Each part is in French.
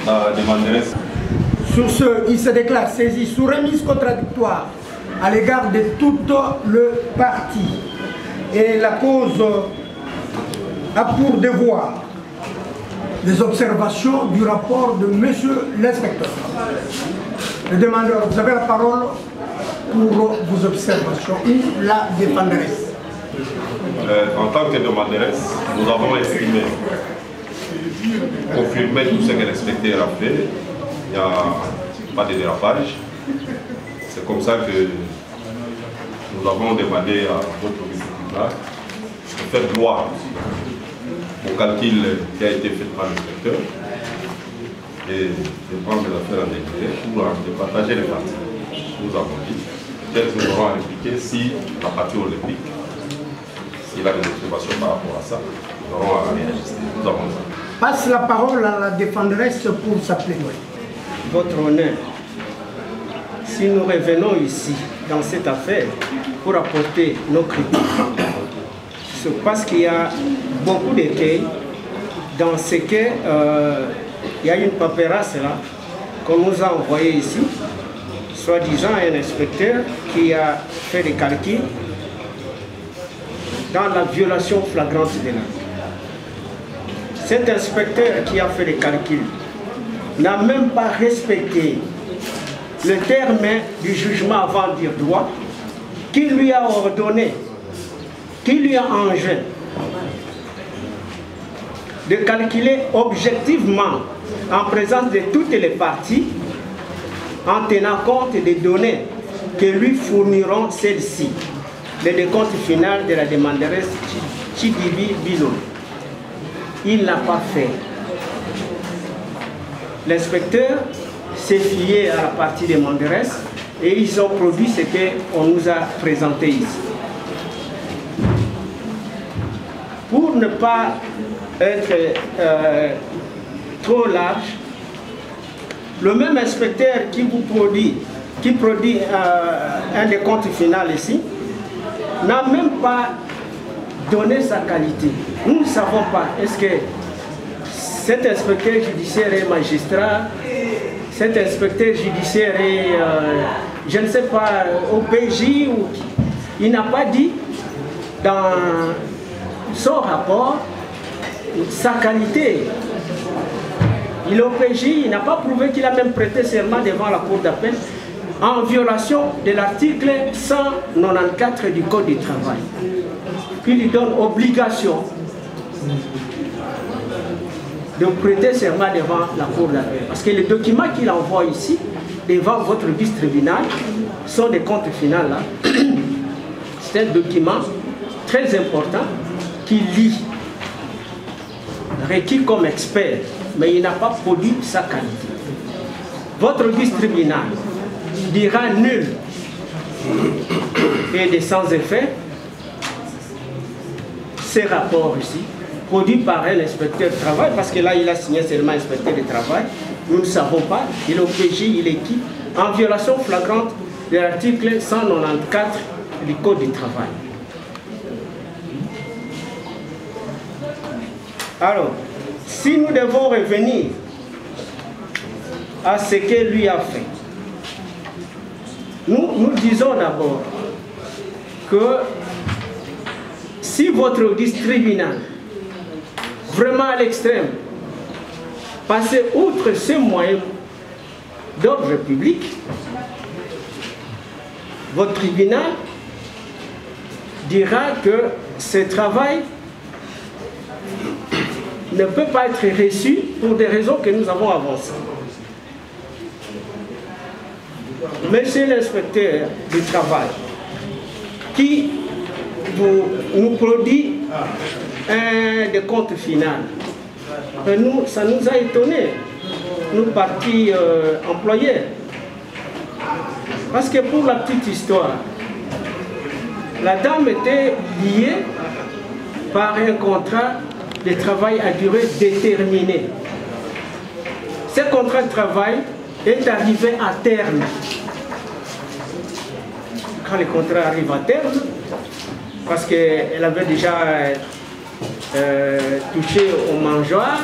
la demanderesse. Sur ce, il se déclare saisi sous remise contradictoire à l'égard de tout le parti. Et la cause a pour devoir les observations du rapport de monsieur l'inspecteur. Le demandeur, vous avez la parole pour vos observations ou la défenderesse. En tant que demanderesse, nous avons estimé, confirmé tout ce que l'inspecteur a fait. Il n'y a pas de dérapage. C'est comme ça que nous avons demandé à votre vice-tribunal de faire droit au calcul qui a été fait par l'inspecteur et de prendre l'affaire en décret pour partager les parties. Nous avons dit, peut-être nous aurons impliqué si la partie olympique, s'il a des observations par rapport à ça, nous aurons à réajuster. Nous avons dit. Passe la parole à la défenderesse pour sa plaidoyer. Votre honneur, si nous revenons ici dans cette affaire pour apporter nos critiques, c'est parce qu'il y a beaucoup d'écueils dans ce que il y a une paperasse là qu'on nous a envoyé ici, soi-disant un inspecteur qui a fait des calculs dans la violation flagrante de la loi. Cet inspecteur qui a fait les calculs n'a même pas respecté le terme du jugement avant dire droit, qui lui a ordonné, qui lui a enjoint de calculer objectivement en présence de toutes les parties, en tenant compte des données que lui fourniront celles-ci, le décompte final de la demanderesse Chidibi Bilo. Il n'a pas fait. L'inspecteur s'est fié à la partie demanderesse et ils ont produit ce qu'on nous a présenté ici. Pour ne pas être trop large, le même inspecteur qui produit un décompte final ici, n'a même pas donné sa qualité. Nous ne savons pas, est-ce que cet inspecteur judiciaire est magistrat, cet inspecteur judiciaire est, je ne sais pas, OPJ ou qui. Il n'a pas dit dans son rapport sa qualité. Il est OPJ, il n'a pas prouvé qu'il a même prêté serment devant la cour d'appel en violation de l'article 194 du Code du travail. Il lui donne obligation de prêter serment devant la cour d'appel. Parce que les documents qu'il envoie ici, devant votre vice-tribunal, sont des comptes finaux là. C'est un document très important qu'il lit, requis comme expert, mais il n'a pas produit sa qualité. Votre vice-tribunal dira nul et de sans effet ces rapports ici, produits par un inspecteur de travail, parce que là il a signé seulement inspecteur de travail, nous ne savons pas, il est au PJ, il est qui, en violation flagrante de l'article 194 du Code du travail. Alors, si nous devons revenir à ce que lui a fait, nous disons d'abord que si votre tribunal, vraiment à l'extrême, passez outre ces moyens d'ordre public, votre tribunal dira que ce travail ne peut pas être reçu pour des raisons que nous avons avancées. Monsieur l'inspecteur du travail, qui nous produit un décompte final, nous, ça nous a étonnés, nous partis employés. Parce que pour la petite histoire, la dame était liée par un contrat de travail à durée déterminée. Ce contrat de travail est arrivé à terme. Quand le contrat arrive à terme, parce qu'elle avait déjà touché au mangeoire,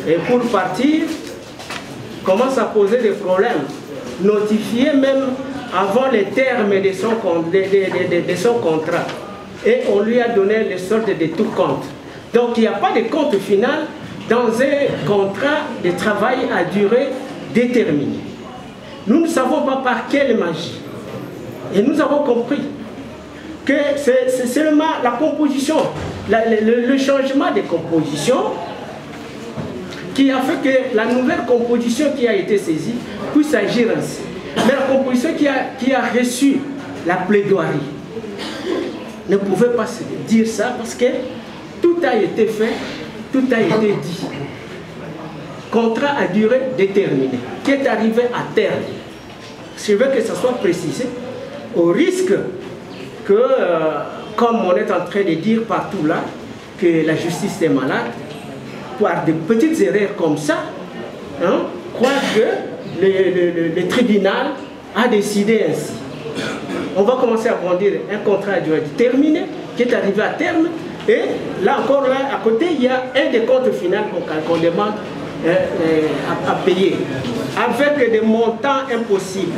et pour partir, commence à poser des problèmes, notifié même avant les termes de son contrat. Et on lui a donné les sortes de tout compte. Donc il n'y a pas de compte final dans un contrat de travail à durée déterminée. Nous ne savons pas par quelle magie. Et nous avons compris que c'est seulement la composition, le changement de composition qui a fait que la nouvelle composition qui a été saisie puisse agir ainsi. Mais la composition qui a reçu la plaidoirie ne pouvait pas se dire ça parce que tout a été fait, tout a été dit. Contrat à durée déterminée, qui est arrivé à terme. Je veux que ça soit précisé, au risque que, comme on est en train de dire partout là, que la justice est malade, par des petites erreurs comme ça, hein, croire que le tribunal a décidé ainsi. On va commencer à brandir un contrat à durée déterminée qui est arrivé à terme, et là encore, là, à côté, il y a un des comptes finaux qu'on demande à payer, avec des montants impossibles.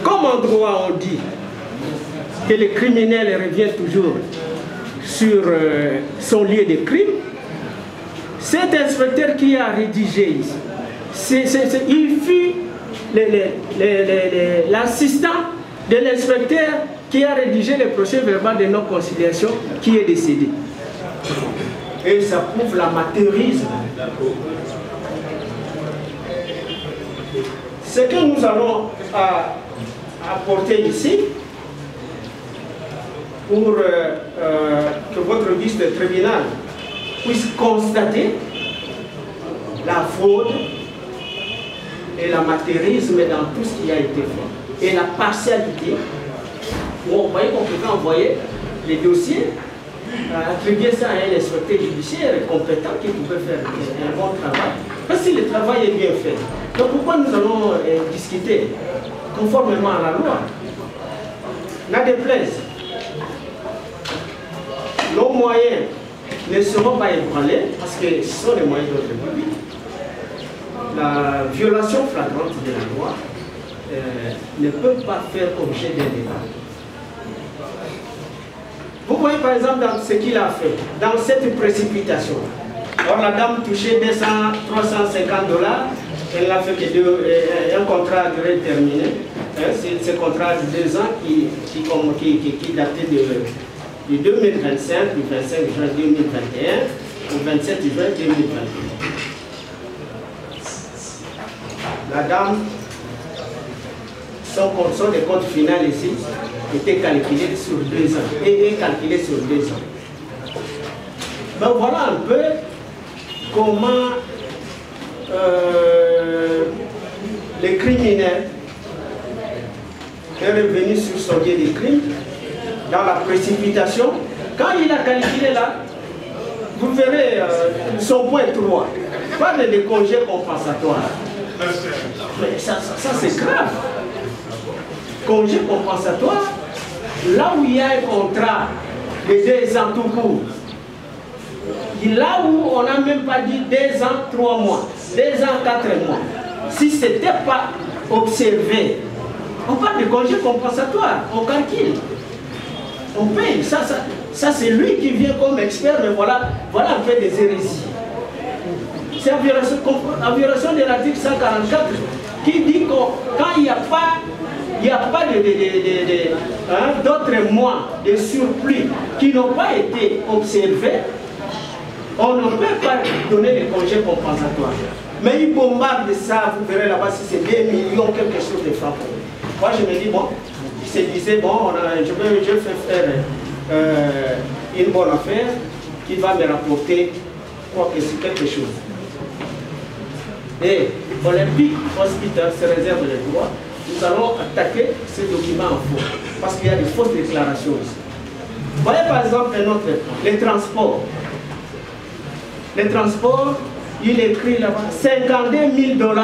Comme en droit on dit que le criminel revient toujours sur son lieu de crime, cet inspecteur qui a rédigé ici, il fut l'assistant de l'inspecteur qui a rédigé le procès verbal de non-conciliation qui est décédé. Et ça prouve l'amateurisme. Ce que nous allons apporter ici, pour que votre vice-tribunal puisse constater la fraude et l'amateurisme dans tout ce qui a été fait, et la partialité, où on voyait qu'on pouvait envoyer les dossiers, attribuer ça à un inspecteur judiciaire compétent qui pouvait faire un bon travail. Parce que le travail est bien fait. Donc pourquoi nous allons discuter conformément à la loi? N'a déplaise, nos moyens ne seront pas ébranlés parce que ce sont les moyens de notre public. La violation flagrante de la loi ne peut pas faire objet d'un débat. Vous voyez par exemple dans ce qu'il a fait, dans cette précipitation. Alors la dame touchait 350$, elle n'a fait que un contrat à durée terminée. C'est ce contrat de 2 ans qui datait de 2025, du 25 juin 2021 au 27 juin 2021. La dame, son décompte final ici était calculé sur 2 ans et est calculé sur 2 ans. Ben voilà un peu comment le criminel est revenu sur son lieu de crime dans la précipitation. Quand il a calculé là, vous verrez son point 3, parle de congés compensatoires. Mais ça c'est grave. Congé compensatoire, là où il y a un contrat de 2 ans tout court, là où on n'a même pas dit 2 ans, 3 mois, 2 ans, 4 mois, si ce n'était pas observé, on parle de congé compensatoire, on calcule, on paye. Ça c'est lui qui vient comme expert, mais voilà un peu des hérésies. C'est en violation de l'article 144 qui dit que quand il n'y a pas d'autres mois de surplus qui n'ont pas été observés, on ne peut pas donner les congés compensatoires. Mais ils bombardent ça, vous verrez là-bas si c'est 2 millions, quelque chose de francs. Moi je me dis, bon, il se disait, bon, je vais faire une bonne affaire qui va me rapporter quelque chose. Et Olympique Hospital se réserve le droit. Nous allons attaquer ce document en faux, parce qu'il y a des fausses déclarations ici. Voyez par exemple un autre point, les transports. Les transports, il écrit là-bas 52 000 $.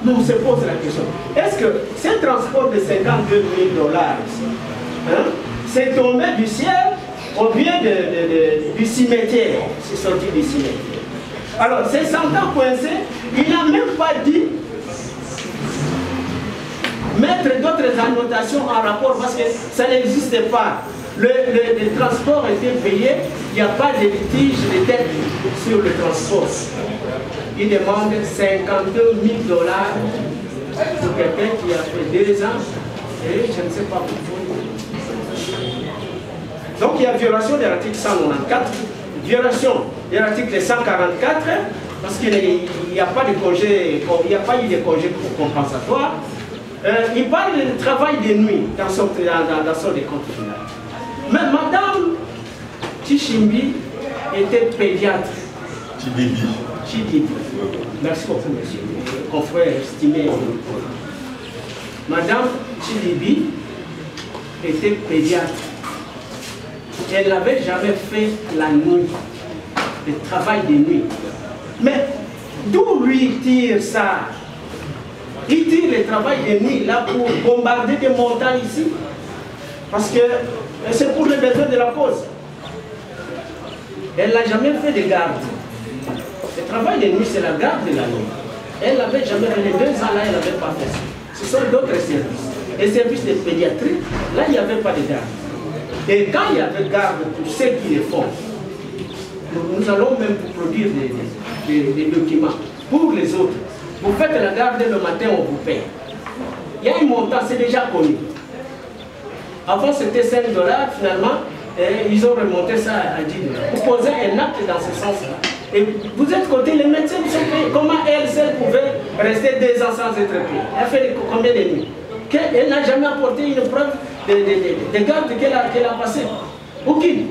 Nous on se pose la question, est-ce que ce transport de 52 000 $, c'est tombé du ciel ou bien du cimetière? C'est sorti du cimetière. Alors, c'est s'entend coincé, il n'a même pas dit mettre d'autres annotations en rapport parce que ça n'existait pas. Le transport était payé, il n'y a pas de litige de dette sur le transport. Il demande 52 000 $ pour quelqu'un qui a fait 2 ans et je ne sais pas pourquoi. Donc il y a violation de l'article 194, violation de l'article 144 parce qu'il n'y a pas de congé, il n'y a pas eu de congé compensatoire. Il parle du travail de nuit dans son décompte final. Mais Madame Tchimbi était pédiatre. Chidibi. Merci beaucoup, monsieur. Confrère estimé. Madame Chidibi était pédiatre. Elle n'avait jamais fait la nuit, le travail de nuit. Mais d'où lui tire ça? Il tire le travail de nuit là pour bombarder des montagnes ici. Parce que c'est pour les besoins de la cause. Elle n'a jamais fait de garde. Le travail de nuit, c'est la garde de la nuit. Elle n'avait jamais fait les 2 ans là, elle n'avait pas fait ça. Ce sont d'autres services. Les services de pédiatrie, là, il n'y avait pas de garde. Et quand il y avait garde pour ceux qui le font, nous allons même produire des documents pour les autres. Vous faites la garde le matin, on vous paye. Il y a un montant, c'est déjà connu. Avant c'était 5 $, finalement, ils ont remonté ça à 10 $. Vous posez un acte dans ce sens-là. Et vous êtes côté, les médecins sont payés. Comment elle seule pouvait rester 2 ans sans être payée? Elle fait combien de nuits? Elle n'a jamais apporté une preuve de garde qu'elle a passé. Aucune.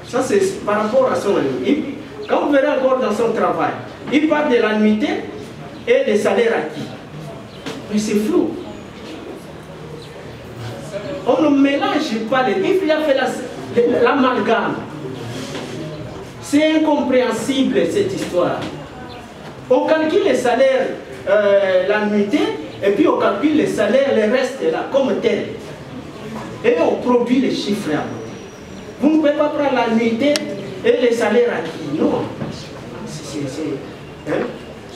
Ça c'est par rapport à son année. Quand vous verrez encore dans son travail, il parle de l'annuité et des salaires acquis. Mais c'est flou. On ne mélange pas les... Il a fait l'amalgame. C'est incompréhensible cette histoire. On calcule les salaires, l'annuité, et puis on calcule les salaires, le reste là, comme tel. Et on produit les chiffres là. Vous ne pouvez pas prendre l'annuité et les salaires acquis. Non.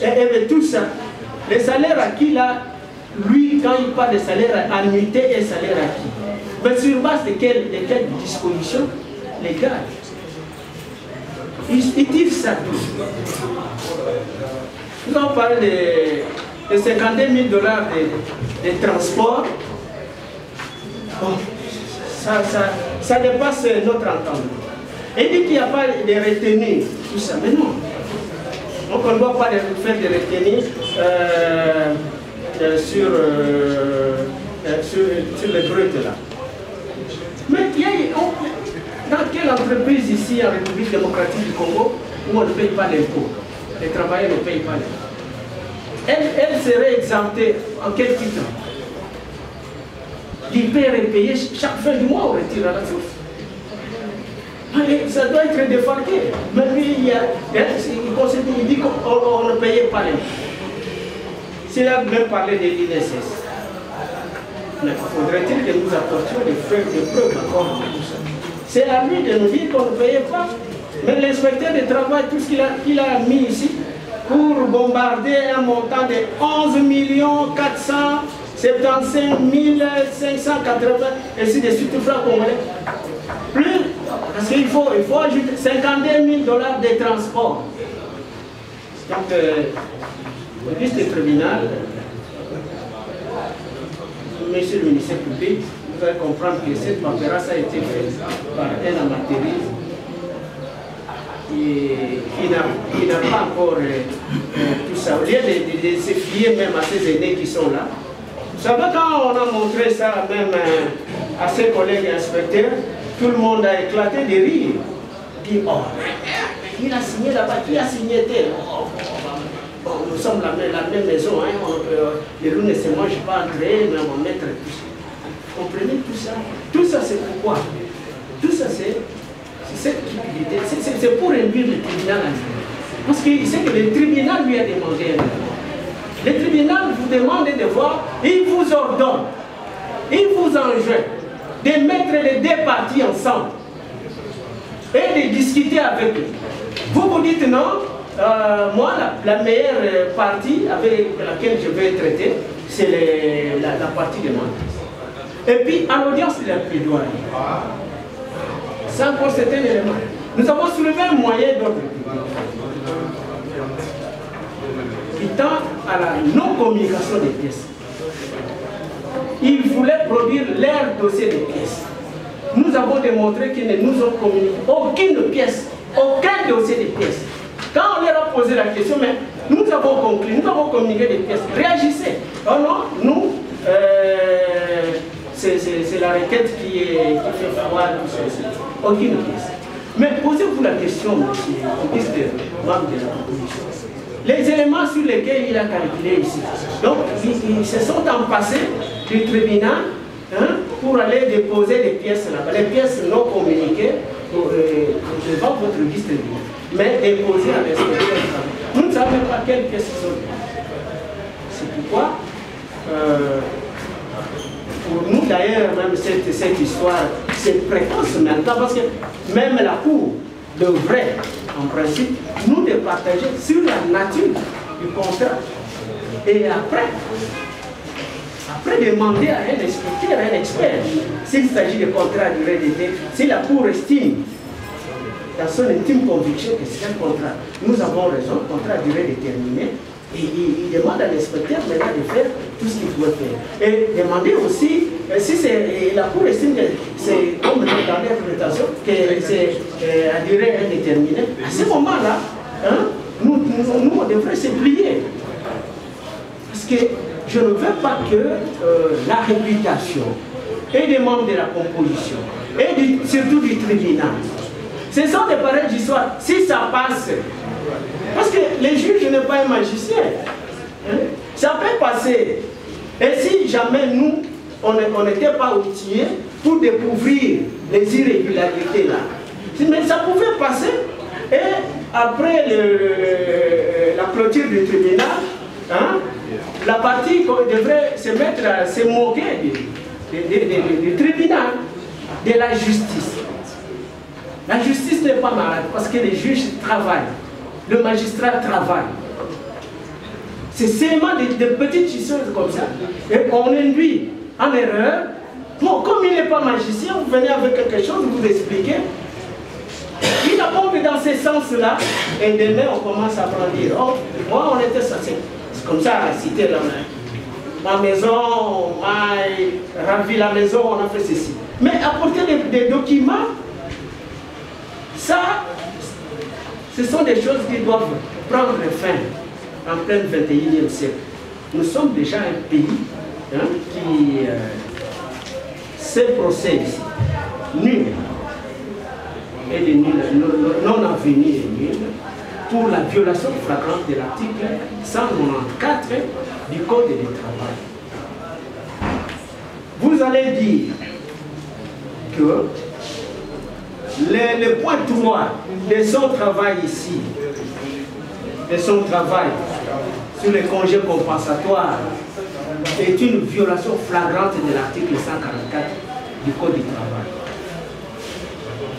Et tout ça. Les salaires acquis là, lui, quand il parle de salaire annuité et salaire acquis, mais sur base de quelles dispositions légales? Ils disent ça tous. Nous avons parlé de 52 000 $ de transport. Bon, ça dépasse notre entendement. Et dit qu'il n'y a pas de retenue, tout ça, mais non. Donc on ne doit pas faire de retenue sur les brutes là. Mais dans quelle entreprise ici en République démocratique du Congo où on ne paye pas l'impôt? Les travailleurs ne payent pas l'impôt. Elle serait exemptée en quel titre? L'IPR est payé chaque fin du mois, on retire à la source. Ça doit être défalqué. Mais lui, il dit qu'on ne payait pas l'impôt. S'il a même parlé de l'INSS. Mais faudrait-il que nous apportions des preuves encore de tout ça? C'est à lui de nous dire qu'on ne payait pas. Mais l'inspecteur du travail, tout ce qu'il a mis ici, pour bombarder un montant de 11 475 580, et ainsi de suite, francs congolais. Plus, parce qu'il faut ajouter 52 000 $ de transport. Donc, le ministre du tribunal, monsieur le ministère public, vous allez comprendre que cette paperasse a été faite par un amateurisme qui n'a pas encore tout ça. Au lieu de se fier même à ces aînés qui sont là. Vous savez, quand on a montré ça même à ses collègues inspecteurs, tout le monde a éclaté de rire. Dit, oh, il a signé là-bas, qui a signé tel? Bon, nous sommes la même maison, hein, les loups ne se mangent pas entre eux, mais on va mettre tout ça. Vous comprenez tout ça? Tout ça c'est pourquoi? Tout ça c'est cette cupidité, c'est pour induire le tribunal à lui. Parce qu'il sait que le tribunal lui a demandé un élément. Le tribunal vous demande de voir, il vous ordonne, il vous enjoint de mettre les deux parties ensemble. et de discuter avec eux. Vous dites non, moi la meilleure partie avec laquelle je vais traiter, c'est la partie de moi. Et puis à l'audience de la plaidoirie, ça encore c'est un élément. Nous avons soulevé un moyen d'ordre qui tend à la non-communication des pièces. Ils voulaient produire leur dossier de pièces. Nous avons démontré qu'ils ne nous ont communiqué aucune pièce, aucun dossier de pièces. Quand on leur a posé la question, mais nous avons conclu, nous avons communiqué des pièces, réagissez. Oh non, nous, c'est la requête qui fait valoir tout ceci. Aucune pièce. Mais posez-vous la question, monsieur le ministre membre de la proposition. Les éléments sur lesquels il a calculé ici. Donc, ils se sont empassés du tribunal pour aller déposer les pièces là-bas. Les pièces non communiquées devant votre liste de biens, mais déposées à l'inspecteur du travail. Nous ne savons même pas quelles pièces sont. C'est pourquoi, pour nous d'ailleurs, même cette histoire, c'est précoce maintenant, parce que même la Cour devrait, en principe, nous départager sur la nature du contrat. Et après demander à un inspecteur, à un expert, s'il s'agit de contrat à durée d'été, si la Cour estime, dans son intime conviction que c'est un contrat, nous avons raison, contrat à durée déterminée, et il demande à l'inspecteur maintenant de faire tout ce qu'il doit faire. Et demander aussi, si la Cour estime que c'est comme dans l'interprétation, que c'est à durée indéterminée, à ce moment-là, nous on devrait se plier. Parce que je ne veux pas que la réputation et des membres de la composition, et surtout du tribunal, ce sont des pareilles histoires. Si ça passe, parce que les juges n'est pas un magicien, ça peut passer. Et si jamais nous, on n'était pas outillés pour découvrir les irrégularités là, mais ça pouvait passer. Et après la clôture du tribunal, la partie devrait se mettre à se moquer du tribunal, de la justice. La justice n'est pas malade parce que les juges travaillent, le magistrat travaille. C'est seulement des petites choses comme ça. Et on induit en erreur. Bon, comme il n'est pas magicien, vous venez avec quelque chose, vous expliquez. Il abonde dans ce sens-là, et demain on commence à brandir. Oh, moi on était censé. C'est comme ça, citer ma maison, on m'a ravi la maison, on a fait ceci. Mais apporter des documents, ça, ce sont des choses qui doivent prendre fin en plein 21e siècle. Nous sommes déjà un pays qui, ces procès ici, nul, et de nul, non-avenu est nul, pour la violation flagrante de l'article 194 du Code du travail. Vous allez dire que le point 3 de son travail ici, de son travail sur les congés compensatoires, est une violation flagrante de l'article 144 du Code du travail.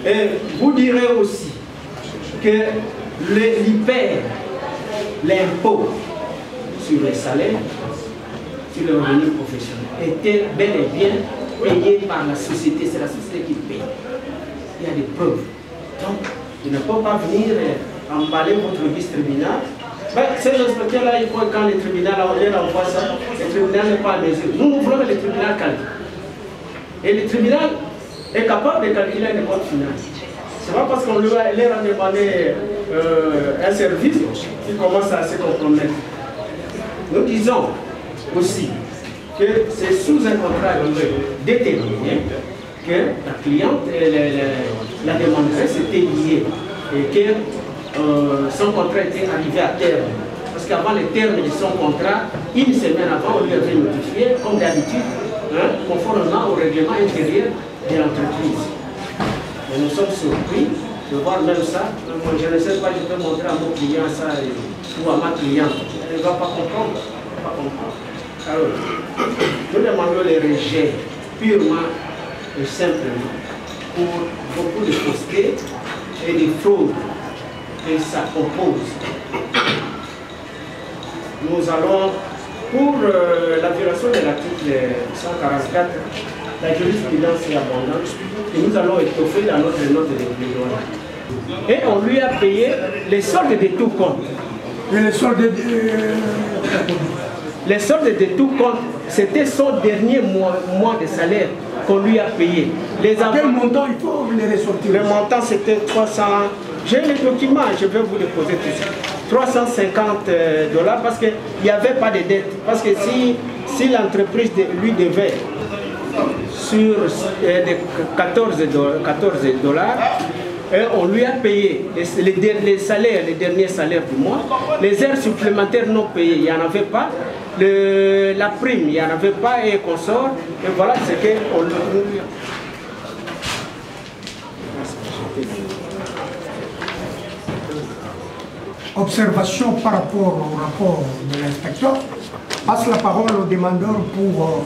Et vous direz aussi que l'IPER, l'impôt sur les salaires, sur le revenu professionnel, était bel et bien payé par la société. C'est la société qui paye. Il y a des preuves. Donc, il ne peut pas venir emballer votre vice-tribunal. Ben, ces inspecteurs-là, il faut quand le tribunal envoie ça, le tribunal n'est pas à mesure. Nous voulons que le tribunal calcule. Et le tribunal est capable de calculer les comptes finales. Ce n'est pas parce qu'on leur a demandé un service qu'il commence à se compromettre. Nous disons aussi que c'est sous un contrat déterminé que la cliente, la demanderesse était liée et que son contrat était arrivé à terme. Parce qu'avant le terme de son contrat, une semaine avant, on lui avait notifié, comme d'habitude, conformément au règlement intérieur de l'entreprise. Et nous sommes surpris de voir même ça. Moi, je ne sais pas, je peux montrer à mon client ça ou à ma cliente. Elle ne va pas comprendre. Alors, nous demandons les rejets purement et simplement pour beaucoup de fausseté et des fraudes que ça compose. Nous allons, pour la violation de l'article 144, la jurisprudence est abondante et nous allons étoffer dans notre note de plaidoyer. Et on lui a payé les soldes de tout compte. Et les soldes de... Les soldes de tout compte, c'était son dernier mois de salaire qu'on lui a payé. Quel montant il faut les ressortir? Le montant c'était 300... J'ai les documents, je vais vous les poser tout ça. 350 $ parce qu'il n'y avait pas de dette. Parce que si l'entreprise lui devait sur 14 $, et on lui a payé les salaires, les derniers salaires du mois. Les heures supplémentaires non payées, il n'y en avait pas. La prime, il n'y en avait pas et qu'on sort. Et voilà ce qu'on lui a. Observation par rapport au rapport de l'inspecteur. Passe la parole au demandeur pour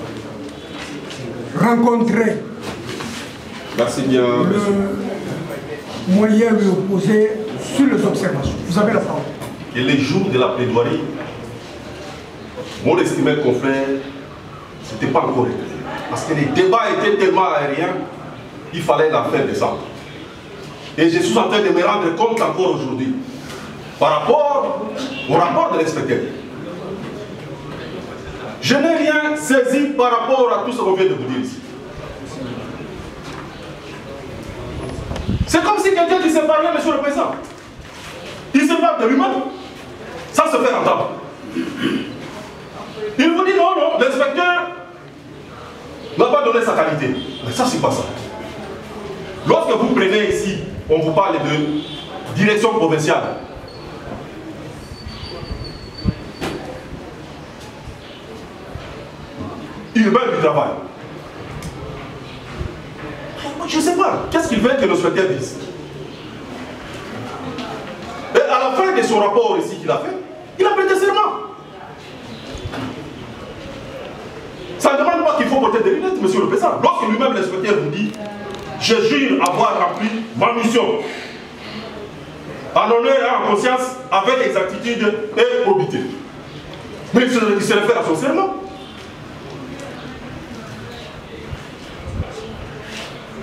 rencontrer Merci bien, le moyen lui opposer sur les observations. Vous avez la parole. Et les jours de la plaidoirie, mon estimé confrère, ce n'était pas encore réglé. Parce que les débats étaient tellement aériens, il fallait la faire descendre. Et je suis en train de me rendre compte encore aujourd'hui, par rapport au rapport de l'inspecteur. Je n'ai rien saisi par rapport à tout ce qu'on vient de vous dire ici. C'est comme si quelqu'un qui se parlait, monsieur le président. Il se parle de lui-même, sans se faire entendre. Il vous dit non, non, l'inspecteur n'a pas donné sa qualité. Mais ça, c'est pas ça. Lorsque vous prenez ici, on vous parle de direction provinciale. Urbain du travail. Je ne sais pas, qu'est-ce qu'il veut que nos secrétaires disent? Et à la fin de son rapport ici qu'il a fait, il a prêté serment. Ça ne demande pas qu'il faut porter des lunettes, monsieur le président. Lorsque lui-même l'inspecteur vous dit, je jure avoir rempli ma mission, en honneur et en conscience, avec exactitude et probité. Mais il se réfère à son serment.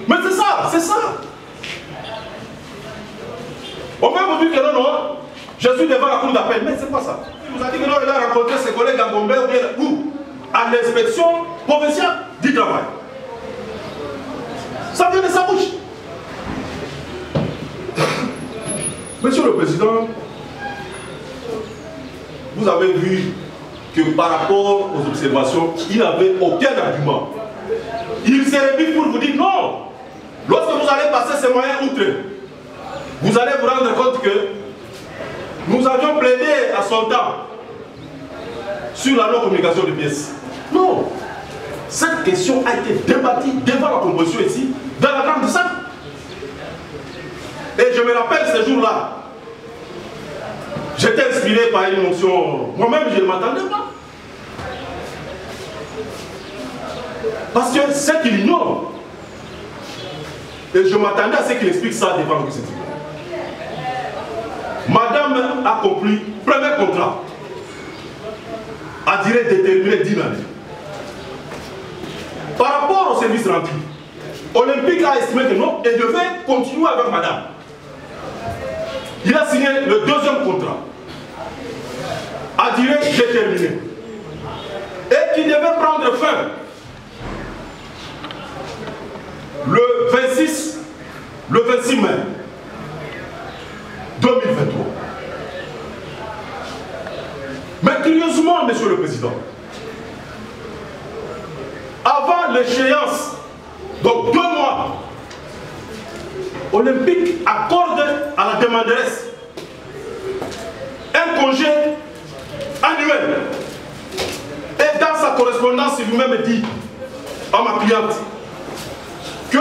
Mais c'est ça, c'est ça. On peut vous dire que non, non, je suis devant la cour d'appel, mais c'est pas ça. Il vous a dit que non, il a rencontré ses collègues à Gombe ou bien où? À l'inspection provinciale du travail. Ça vient de sa bouche. Monsieur le Président, vous avez vu que par rapport aux observations, il n'avait aucun argument. Il s'est remis pour vous dire non. Lorsque vous allez passer ces moyens outre, vous allez vous rendre compte que nous avions plaidé à son temps sur la non-communication de pièces. Non. Cette question a été débattue devant la composition ici, dans la grande salle. Et je me rappelle ce jour-là, j'étais inspiré par une motion, moi-même je ne m'attendais pas. Parce que c'est qu'il ignore. Et je m'attendais à ce qu'il explique ça devant le Conseil. Madame a conclu premier contrat à durée déterminée d'1 année. Par rapport au service rendu, Olympique a estimé que non et devait continuer avec madame. Il a signé le deuxième contrat à durée déterminée et qui devait prendre fin le 26 mai 2023. Mais curieusement, Monsieur le Président, avant l'échéance, donc 2 mois, Olympique accorde à la demanderesse un congé annuel. Et dans sa correspondance, il lui-même dit à ma cliente que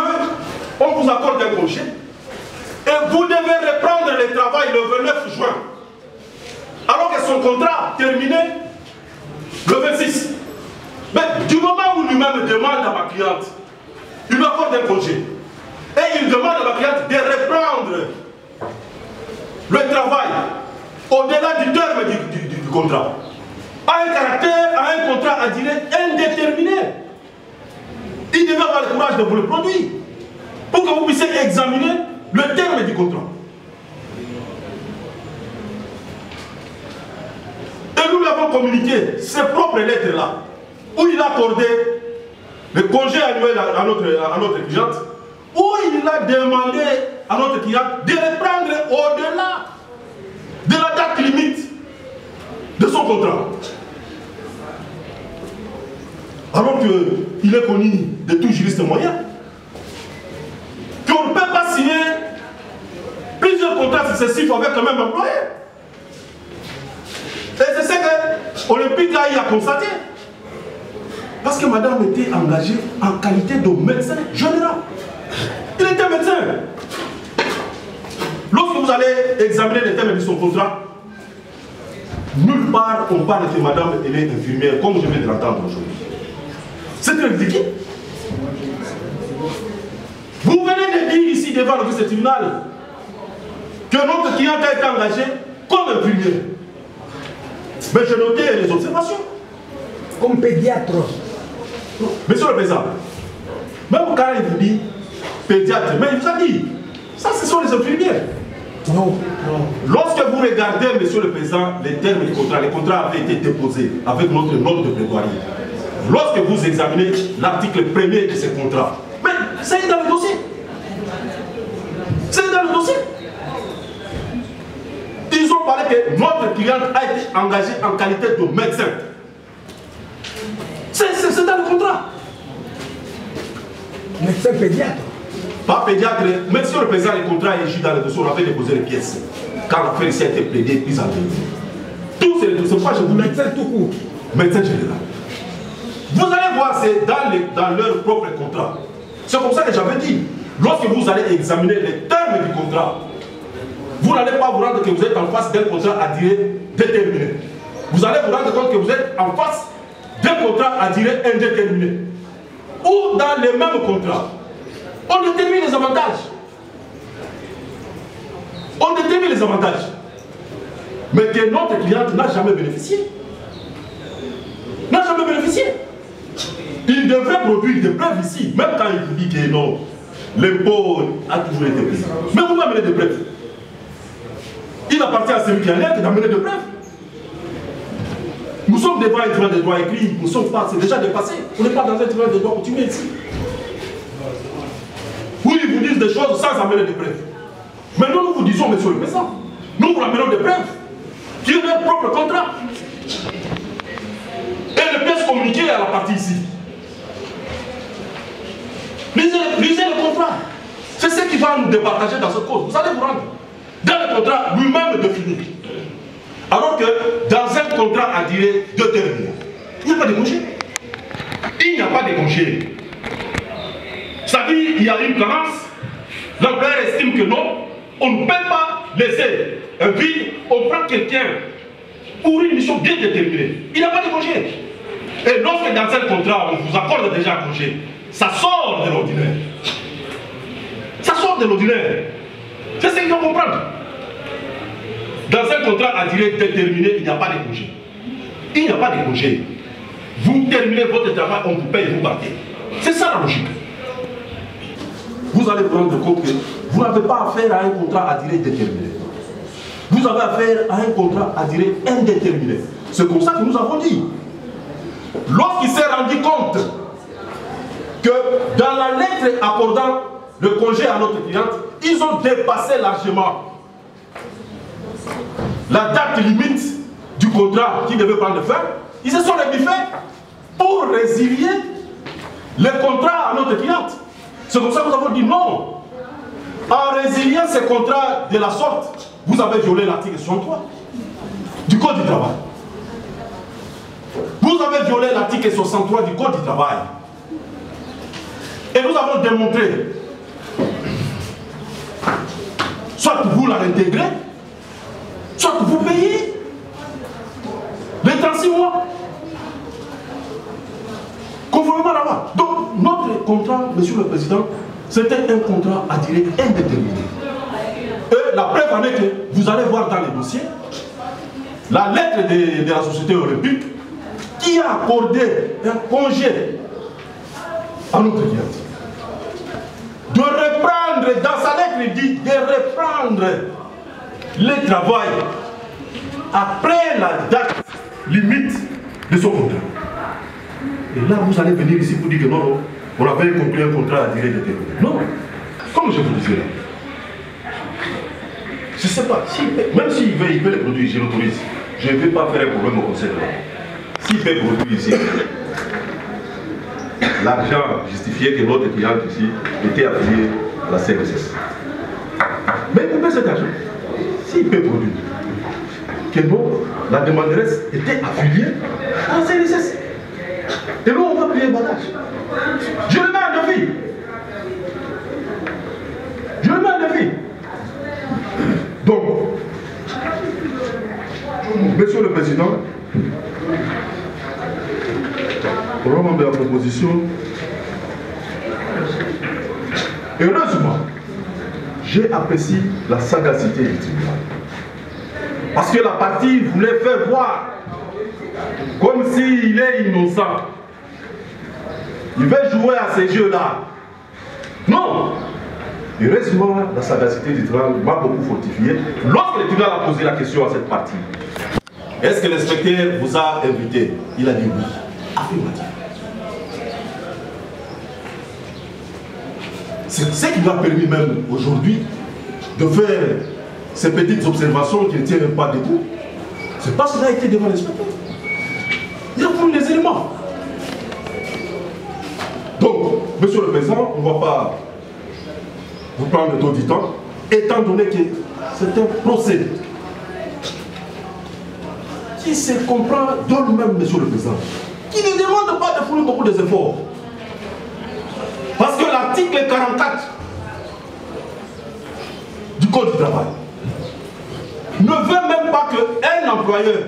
on vous accorde un congé et vous devez reprendre le travail le 29 juin. Alors que son contrat terminait le 26. Mais du moment où lui-même demande à ma cliente, il lui accorde un congé. Et il demande à ma cliente de reprendre le travail, au-delà du terme du contrat, a un caractère, a un contrat à durée indéterminée. Il devait avoir le courage de vous le produire pour que vous puissiez examiner le terme du contrat. Et nous lui avons communiqué ces propres lettres-là, où il a accordé le congé annuel à notre cliente, où il a demandé à notre cliente de reprendre au-delà de la date limite de son contrat. Alors qu'il est connu de tout juriste moyen, qu'on ne peut pas signer plusieurs contrats successifs avec le même employé. Et c'est ce que Olympique a constaté. Parce que madame était engagée en qualité de médecin général. Il était médecin. Lorsque vous allez examiner les termes de son contrat, nulle part on parle que madame elle est infirmière, comme je viens de l'entendre aujourd'hui. C'est très ridicule. Vous venez de dire ici devant le tribunal que notre client a été engagé comme infirmière. Mais j'ai noté les observations. Comme pédiatre. Monsieur le Président, même quand il vous dit pédiatre, mais il vous a dit, ça ce sont les infirmières. Non. Lorsque vous regardez, Monsieur le Président, les termes du contrat, les contrats avaient été déposés avec notre note de plaidoirie. Lorsque vous examinez l'article 1er de ce contrat, mais c'est dans le dossier. C'est dans le dossier. Ils ont parlé que notre cliente a été engagée en qualité de médecin. C'est dans le contrat. Médecin pédiatre. Pas pédiatre, mais sur le président, le contrat est juste dans le dossier, on avait déposé les pièces. Quand l'affaire ici a été plaidée, puis en veille. Tout c'est pourquoi je vous dis. Médecin tout court. Médecin général. Vous allez voir, c'est dans leur propre contrat. C'est comme ça que j'avais dit. Lorsque vous allez examiner les termes du contrat, vous n'allez pas vous rendre que vous êtes en face d'un contrat à durée déterminée. Vous allez vous rendre compte que vous êtes en face d'un contrat à durée indéterminée. Ou dans les mêmes contrats, on détermine les avantages. On détermine les avantages. Mais que notre cliente n'a jamais bénéficié. N'a jamais bénéficié. Il devrait produire des preuves ici, même quand il vous dit que non, l'impôt a toujours été payé. Mais vous doit amener des preuves. Il appartient à celui qui a l'air d'amener des preuves. Nous sommes devant un tribunal de droit écrit, nous sommes pas, c'est déjà dépassé. On n'est pas dans un tribunal de droit coutumier ici. Où ils vous disent des choses sans amener des preuves. Mais nous vous disons, Monsieur le Président, nous vous amenons des preuves qui est leur propre contrat. Et les pièces communiquées à la partie ici. Lisez le contrat. C'est ce qui va nous départager dans cette cause. Vous allez vous rendre dans le contrat lui-même défini. Alors que dans un contrat à durée déterminée, il n'y a pas de congé. Il n'y a pas de congé. C'est-à-dire qu'il y a une carence. L'employeur estime que non, on ne peut pas laisser un vide, on prend quelqu'un pour une mission bien déterminée. Il n'y a pas de congé. Et lorsque dans un contrat, on vous accorde déjà un congé, ça sort de l'ordinaire. Ça sort de l'ordinaire. C'est ce qu'il faut comprendre. Dans un contrat à durée déterminée, il n'y a pas de congé. Il n'y a pas de congé. Vous terminez votre travail, on vous paye et vous partez. C'est ça la logique. Vous allez vous rendre compte que vous n'avez pas affaire à un contrat à durée déterminée. Vous avez affaire à un contrat à durée indéterminée. C'est comme ça que nous avons dit. Lorsqu'il s'est rendu compte que dans la lettre accordant le congé à notre cliente, ils ont dépassé largement la date limite du contrat qui devait prendre fin, ils se sont rebiffés pour résilier le contrat à notre cliente. C'est comme ça que nous avons dit non. En résiliant ce contrat de la sorte, vous avez violé l'article 63 du Code du travail. Vous avez violé l'article 63 du Code du travail. Et nous avons démontré, soit vous la réintégrez, soit vous payez les 36 mois. Conformément à la loi. Donc, notre contrat, Monsieur le Président, c'était un contrat à durée indéterminée. Et la preuve en est que vous allez voir dans les dossiers la lettre de la société olympique qui a accordé un congé à notre client. De reprendre, dans sa lettre, il dit de reprendre le travail après la date limite de son contrat. Et là, vous allez venir ici pour dire que non, on avait conclu un contrat à durée déterminée. Non. Comme je vous disais là, je ne sais pas, même s'il veut les produire, je l'autorise. Je ne vais pas faire un problème au conseil de l'ordre. S'il fait produire ici, l'argent justifiait que notre client ici était affilié à la CNSS. Mais il peut cet argent. S'il peut produire, que non, la demanderesse était affiliée à la CNSS. Et nous, on va payer un badage. Je le mets en défi. Je le mets en défi. Donc, Monsieur le Président, au moment de la proposition, heureusement, j'ai apprécié la sagacité du tribunal. Parce que la partie voulait faire voir comme s'il est innocent. Il veut jouer à ces jeux-là. Non! Heureusement, la sagacité du tribunal m'a beaucoup fortifié. Lorsque le tribunal a posé la question à cette partie, est-ce que l'inspecteur vous a invité? Il a dit oui. Affirmatif. C'est ce qui m'a permis même aujourd'hui de faire ces petites observations qui ne tiennent pas debout. C'est parce qu'il a été devant l'inspecteur. Il a pris les éléments. Donc, Monsieur le Président, on ne va pas vous prendre tout du temps, étant donné que c'est un procès qui se comprend de lui-même, Monsieur le Président, qui ne demande pas de fournir beaucoup d'efforts. Parce que l'article 44 du Code du travail ne veut même pas qu'un employeur,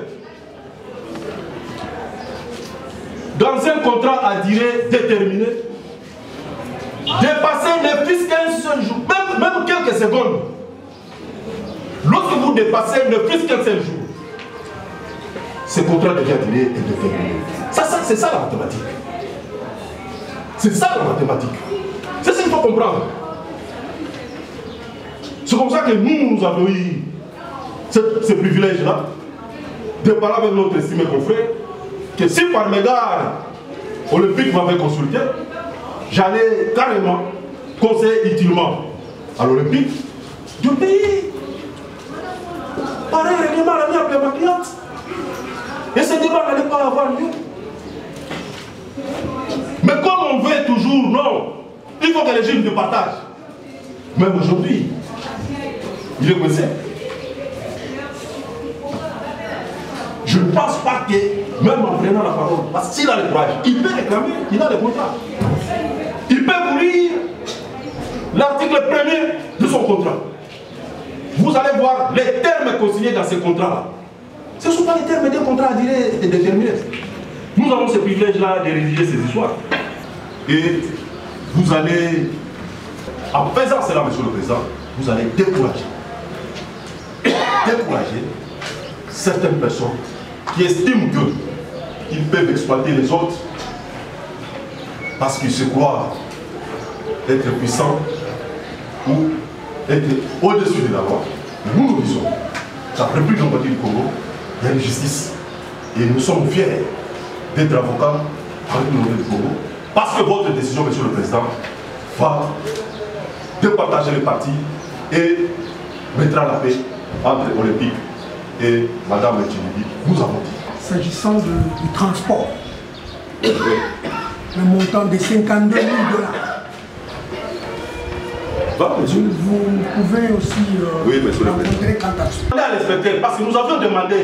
dans un contrat à durée déterminée, dépasser ne fût qu'un seul jour, même quelques secondes. Lorsque vous dépassez ne fût qu'un seul jour, ce contrat devient duré indéterminé. C'est ça la mathématique. C'est ça la mathématique. C'est ce qu'il faut comprendre. C'est comme ça que nous avons eu ce privilège-là de parler avec notre estimé confrère que si par mégarde olympique m'avait consulté, j'allais carrément conseiller utilement à l'Olympique de payer pareil règlement à l'amiable de ma cliente. Et ce débat n'allait pas avoir lieu. Mais comme on veut toujours, non, il faut que les jeunes ne partagent. Même aujourd'hui, il est coincé. Je ne pense pas que, même en prenant la parole, parce qu'il a le courage, il peut réclamer, il a le contrat. Il peut vous lire l'article 1er de son contrat. Vous allez voir les termes consignés dans ce contrat-là. Ce ne sont pas les termes d'un contrat à durée déterminée. Nous avons ce privilège-là de rédiger ces histoires. Et vous allez, en faisant cela, Monsieur le Président, vous allez décourager certaines personnes qui estiment qu'ils peuvent exploiter les autres parce qu'ils se croient être puissants ou être au-dessus de la loi. Nous nous disons qu'après plus d'un parti du Congo, il y a une justice. Et nous sommes fiers d'être avocats avec le du Congo. Parce que votre décision, Monsieur le Président, va départager les partis et mettra la paix entre Olympique et Madame Tchibibi. Nous avons dit. S'agissant du transport, le montant de 52 000 $. Vous pouvez aussi oui, Monsieur le Président. quant à ça. À l'inspecteur, parce que nous avions demandé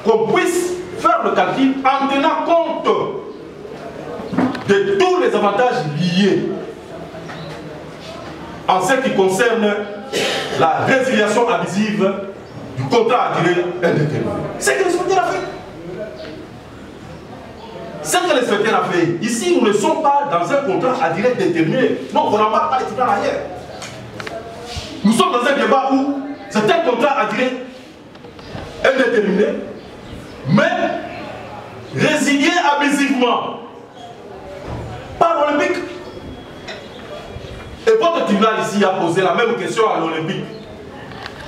qu'on puisse faire le calcul en tenant compte de tous les avantages liés en ce qui concerne la résiliation abusive du contrat à durée indéterminée. C'est ce que l'inspecteur a fait. C'est ce que l'inspecteur a fait. Ici, nous ne sommes pas dans un contrat à durée déterminée. Non, on n'embarque pas les tribunaux ailleurs. Nous sommes dans un débat où c'est un contrat à durée indéterminée, mais résilié abusivement par l'Olympique. Et votre tribunal ici a posé la même question à l'Olympique.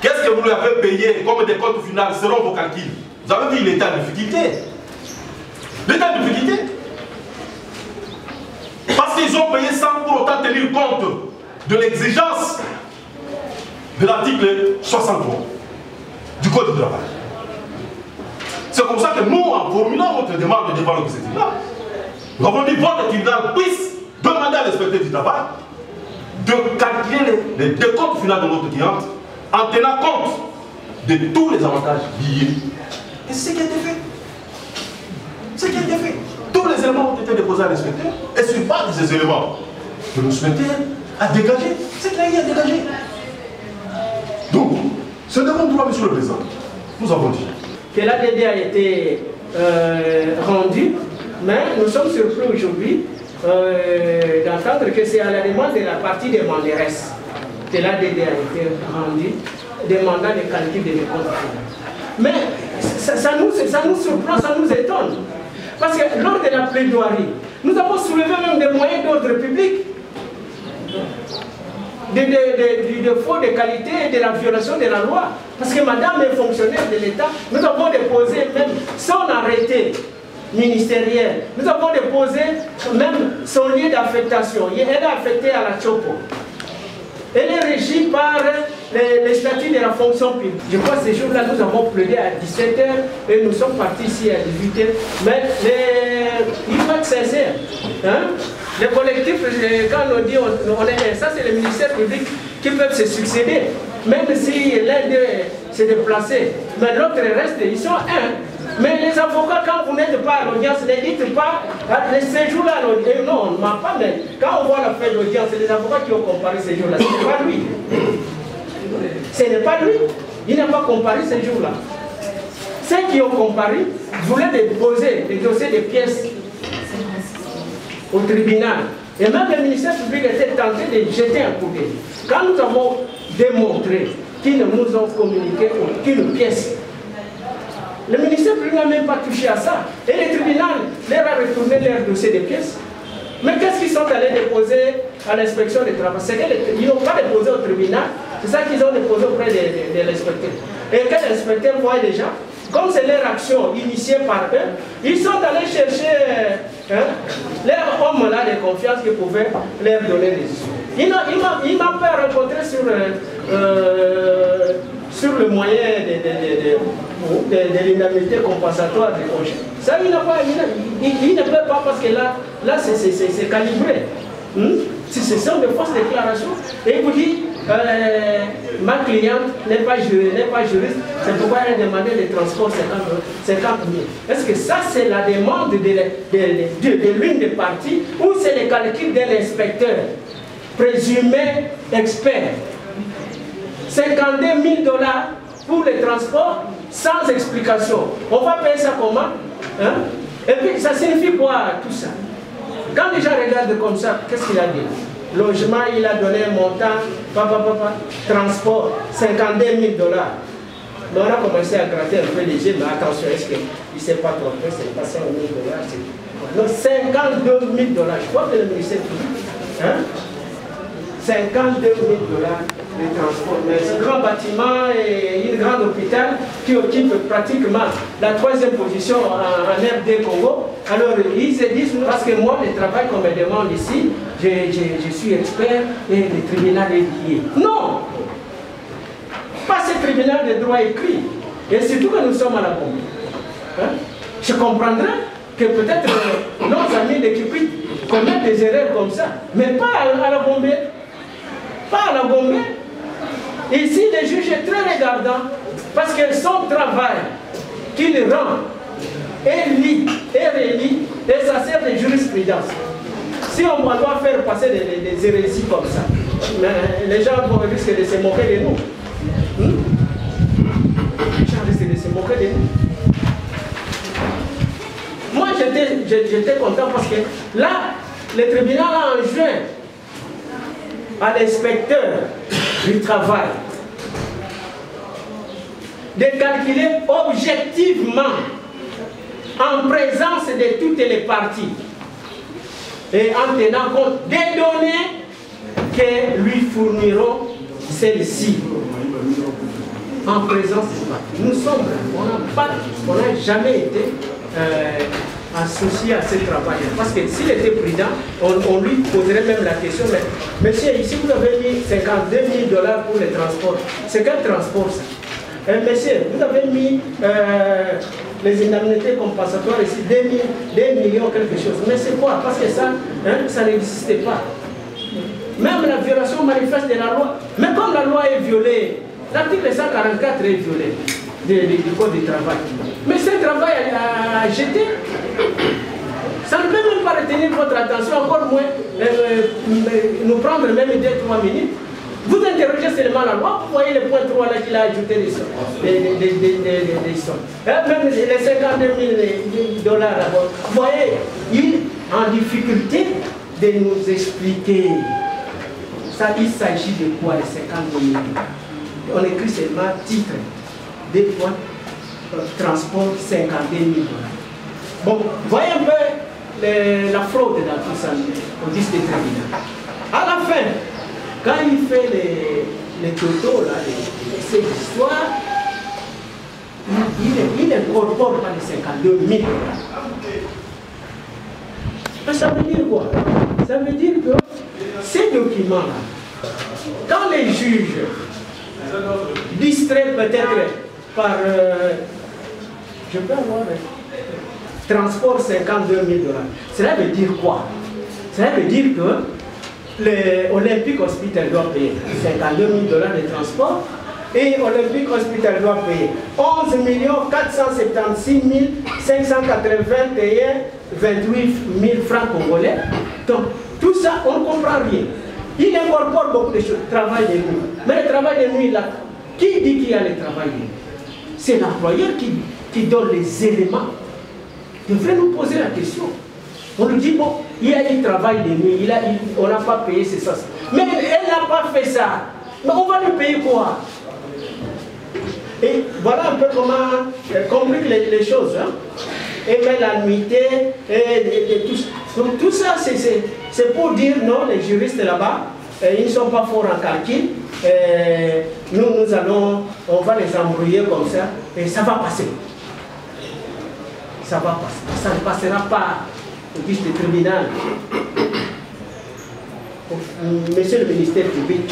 Qu'est-ce que vous lui avez payé comme décompte final selon vos calculs? Vous avez vu l'état de difficulté. L'état de difficulté. Parce qu'ils ont payé sans pour autant tenir compte de l'exigence de l'article 63 du Code du travail. C'est comme ça que nous, en formulant notre demande devant le tribunal, nous avons dit votre tribunal puisse demander à l'inspecteur du travail de calculer les décomptes finaux de notre cliente en tenant compte de tous les avantages liés. Et c'est ce qui a été fait. Ce qui a été fait. Tous les éléments ont été déposés à l'inspecteur et sur base de ces éléments, l'inspecteur a dégagé ce qu'il a eu à dégager. Donc, c'est de mon droit, Monsieur le Président. Nous avons dit que l'ADD a été rendu, mais nous sommes surpris aujourd'hui d'entendre que c'est à la demande de la partie demanderesse que l'ADD a été rendu, demandant les calculs des décomptes. Mais ça nous surprend, ça nous étonne. Parce que lors de la plaidoirie, nous avons soulevé même des moyens d'ordre public, du défaut de qualité et de la violation de la loi. Parce que madame est fonctionnaire de l'État, nous avons déposé même son arrêté ministériel, nous avons déposé même son lieu d'affectation. Elle est affectée à la Chopo. Elle est régie par les statuts de la fonction publique. Je crois que ces jours-là, nous avons plaidé à 17 h et nous sommes partis ici à 18 h. Mais il faut être sincère. Hein? Les collectifs, quand on dit on est ça, c'est le ministère public qui peuvent se succéder. Même si l'un d'eux s'est déplacé, mais l'autre reste, ils sont un. Mais les avocats, quand vous n'êtes pas à l'audience, ne dites pas, ces jours-là, non, on ne ment pas, mais quand on voit la fin de l'audience, c'est les avocats qui ont comparé ces jours-là, ce n'est pas lui. Ce n'est pas lui, il n'a pas comparé ces jours-là. Ceux qui ont comparé voulaient déposer des dossiers de pièces au tribunal. Et même le ministère public était tenté de jeter un coup d'œil. Quand nous avons démontré qu'ils ne nous ont communiqué aucune pièce, le ministère public n'a même pas touché à ça. Et le tribunal leur a retourné leur dossier de pièces. Mais qu'est-ce qu'ils sont allés déposer à l'inspection du travail? C'est qu'ils n'ont pas déposé au tribunal, c'est ça qu'ils ont déposé auprès de l'inspecteur. Et quand l'inspecteur voit déjà, comme c'est leur action initiée par eux, ils sont allés chercher leur homme là de confiance qui pouvait leur donner des issues. Il m'a pas rencontré sur le moyen de l'indemnité compensatoire des congés. Ça, il ne peut pas parce que là c'est calibré. Ce sont de fausses déclarations. Et il vous dit, ma cliente n'est pas juriste, c'est pourquoi elle a demandé les transports 50 000. Est-ce que ça, c'est la demande de l'une des parties ou c'est le calcul de l'inspecteur présumé expert? 52 000 $ pour les transports sans explication. On va payer ça comment? Hein? Et puis ça signifie quoi tout ça? Quand les gens regardent comme ça, qu'est-ce qu'il a dit? Logement, il a donné un montant, transport, 52 000 $. Mais on a commencé à gratter un peu les yeux, mais attention, est-ce qu'il ne s'est pas trompé? C'est pas 5 000 $. Donc 52 000 $. Je crois que le ministère public, hein? 52 000 $ de transport. Mais ce grand bâtiment et une grande hôpital qui occupe pratiquement la 3e position en RD Congo. Alors ils se disent, parce que moi le travail qu'on me demande ici, je suis expert et le tribunal est lié. Non! Pas ce tribunal de droit écrit. Et surtout que nous sommes à la bombe. Hein? Je comprendrais que peut-être nos amis de Kipri commettent des erreurs comme ça, mais pas à la bombe. Pas à la bombe. Ici, le juge est très regardant parce que son travail qu'il rend est lit et relit et ça sert de jurisprudence. Si on doit faire passer des hérésies comme ça, les gens risquent de se moquer de nous. Les gens risquent de se moquer de nous. Moi, j'étais content parce que là, le tribunal a enjoint à l'inspecteur du travail, de calculer objectivement, en présence de toutes les parties, et en tenant compte des données que lui fourniront celles-ci. En présence des parties. Nous sommes, on n'a jamais été associé à ce travail. Parce que s'il était prudent, on lui poserait même la question, mais monsieur, ici vous avez mis 52 000 $ pour les transports. C'est quel transport ça? Monsieur, vous avez mis les indemnités compensatoires ici, 2 millions quelque chose. Mais c'est quoi? Parce que ça, ça n'existait pas. Même la violation manifeste de la loi. Mais comme la loi est violée, l'article 144 est violé du Code du travail. Mais ce travail à jeter, ça ne peut même pas retenir votre attention, encore moins nous prendre même 2-3 minutes. Vous interrogez seulement la loi, vous voyez le point 3 là qu'il a ajouté des sommes. Même les 52 000 $ là-bas. Vous voyez, il est en difficulté de nous expliquer. Ça, il s'agit de quoi les 52 000 $? On écrit seulement titre, des fois, transport 52 000 $. Bon, voyez un peu la fraude dans tout ça, au district tribunal. À la fin, quand il fait les totaux, ces histoires, il incorpore pas les 52 000 $. Mais ça veut dire quoi? Ça veut dire que ces documents-là, quand les juges, distraits peut-être par, je peux avoir transport 52 000 $, cela veut dire quoi? Cela veut dire que l'Olympique Hospital doit payer 52 000 $ de transport et Olympique Hospital doit payer 11 476 581,28 000 francs congolais. Donc, tout ça, on ne comprend rien. Il incorpore beaucoup de choses, travail de nuit. Mais le travail de nuit, là, qui dit qu'il y a le travail de nuit? C'est l'employeur qui donne les éléments. Il devrait nous poser la question. On nous dit, bon, il y a eu travail de nuit, on n'a pas payé, c'est ça. Mais elle n'a pas fait ça. Mais on va lui payer quoi? Et voilà un peu comment complique les choses. Hein? Et même la nuitée, et tout ça. Donc tout ça, c'est pour dire, non, les juristes là-bas, ils ne sont pas forts en calcul. On va les embrouiller comme ça, et ça va passer. Ça va passer. Ça ne passera pas au district tribunal. Monsieur le ministère public,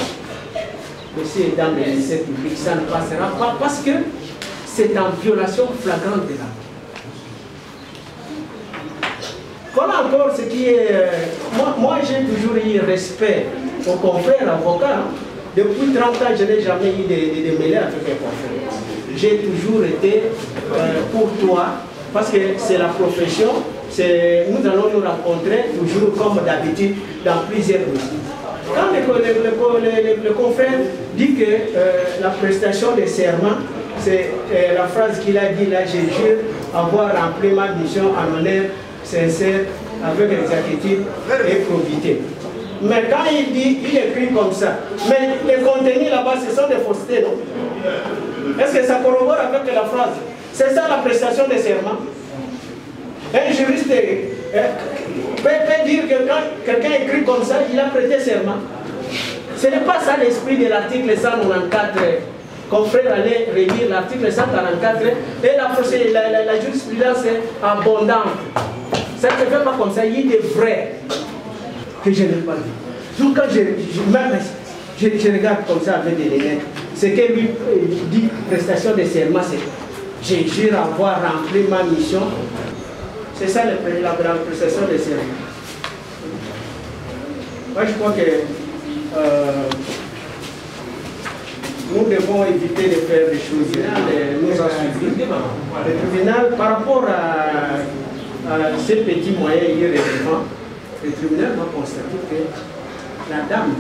monsieur et dame le ministère public, ça ne passera pas parce que c'est en violation flagrante de la loi. Voilà encore ce qui est... Moi j'ai toujours eu respect aux confrères avocats. Hein. Depuis 30 ans, je n'ai jamais eu de mêlée avec les confrères. J'ai toujours été courtois parce que c'est la profession. Nous allons nous rencontrer toujours comme d'habitude dans plusieurs dossiers. Quand le confrère dit que la prestation de serment, c'est la phrase qu'il a dit là, je jure avoir rempli ma mission en honneur sincère, avec exactitude et probité. Mais quand il dit, il écrit comme ça. Mais les contenus là-bas, ce sont des faussetés, non? Est-ce que ça corrobore avec la phrase? C'est ça la prestation de serment? Un juriste peut dire que quand quelqu'un écrit comme ça, il a prêté serment. Ce n'est pas ça l'esprit de l'article 194. Confrère allait relire l'article 144 et la jurisprudence est abondante. Ça ne se fait pas comme ça, il y a des vrais que je n'ai pas vu. Donc quand je regarde comme ça avec des lunettes, ce que lui dit prestation de serment, c'est je jure avoir rempli ma mission. C'est ça la prestation de serment. Moi je crois que nous devons éviter de faire des choses. Nous en suivre. Le tribunal, par rapport à ces petits moyens irrévérencants, le tribunal va constater que la dame,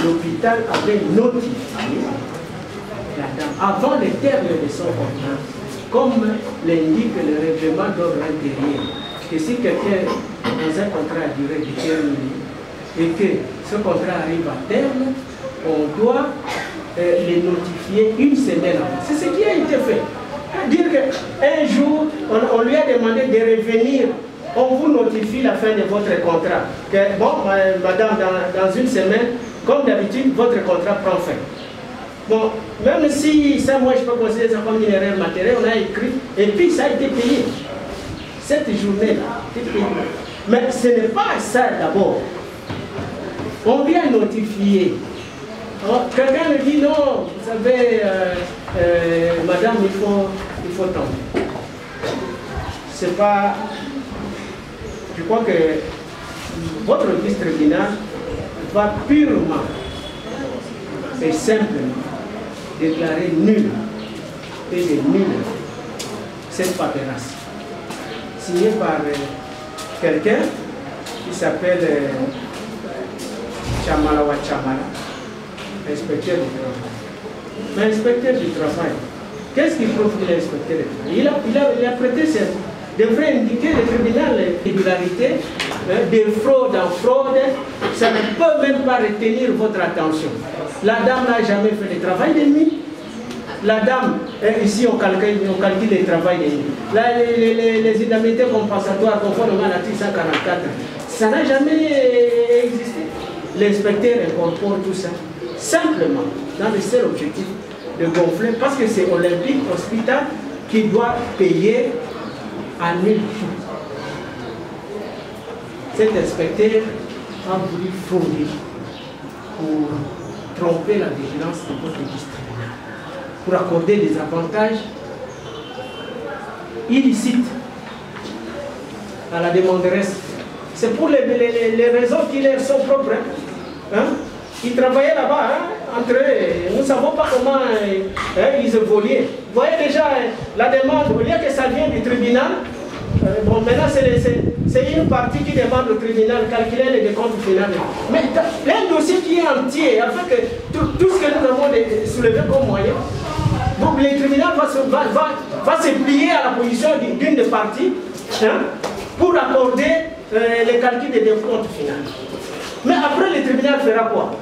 l'hôpital avait notifié la dame avant le terme de son contrat, comme l'indique le règlement d'ordre intérieur, que si quelqu'un dans un contrat à durée déterminée et que ce contrat arrive à terme, on doit les notifier une semaine avant. C'est ce qui a été fait. Dire qu'un jour, on lui a demandé de revenir, on vous notifie la fin de votre contrat. Que, bon, madame, dans une semaine, comme d'habitude, votre contrat prend fin. Bon, même si ça, moi, je peux considérer ça comme une erreur matérielle, on a écrit, et puis ça a été payé. Cette journée-là a été payée. Mais ce n'est pas ça d'abord. On vient notifier. Quelqu'un me dit non, vous savez, madame, il faut tomber. C'est pas. Je crois que votre vice-tribunal va purement et simplement déclarer nul et de nul cette paperasse signée par quelqu'un qui s'appelle Chamalawa Chamala, inspecteur du travail. L'inspecteur du travail, qu'est-ce qu'il prouve qu'il est inspecteur du travail? Il a prêté serment. Devrait indiquer le tribunal l'irrégularité, des fraudes en fraude, ça ne peut même pas retenir votre attention. La dame n'a jamais fait le travail de nuit. La dame, ici on calcule le travail de nuit. Là, les indemnités compensatoires conformément à l'article 144, ça n'a jamais existé. L'inspecteur incorpore tout ça, simplement dans le seul objectif de gonfler, parce que c'est Olympique Hospital qui doit payer à nul tout. Cet inspecteur a voulu frauder pour tromper la vigilance de votre district, pour accorder des avantages illicites à la demanderesse. C'est pour les raisons qui leur sont propres. Hein? Ils travaillaient là-bas, hein, entre eux. Nous ne savons pas comment ils évoluaient. Vous voyez déjà la demande, au lieu que ça vienne du tribunal, bon, maintenant c'est une partie qui demande au tribunal de calculer les décomptes finaux. Mais un dossier qui est entier, afin que tout ce que nous avons soulevé comme moyen, donc le tribunal va se plier à la position d'une des parties, hein, pour accorder les calculs des décomptes finaux. Mais après, le tribunal fera quoi?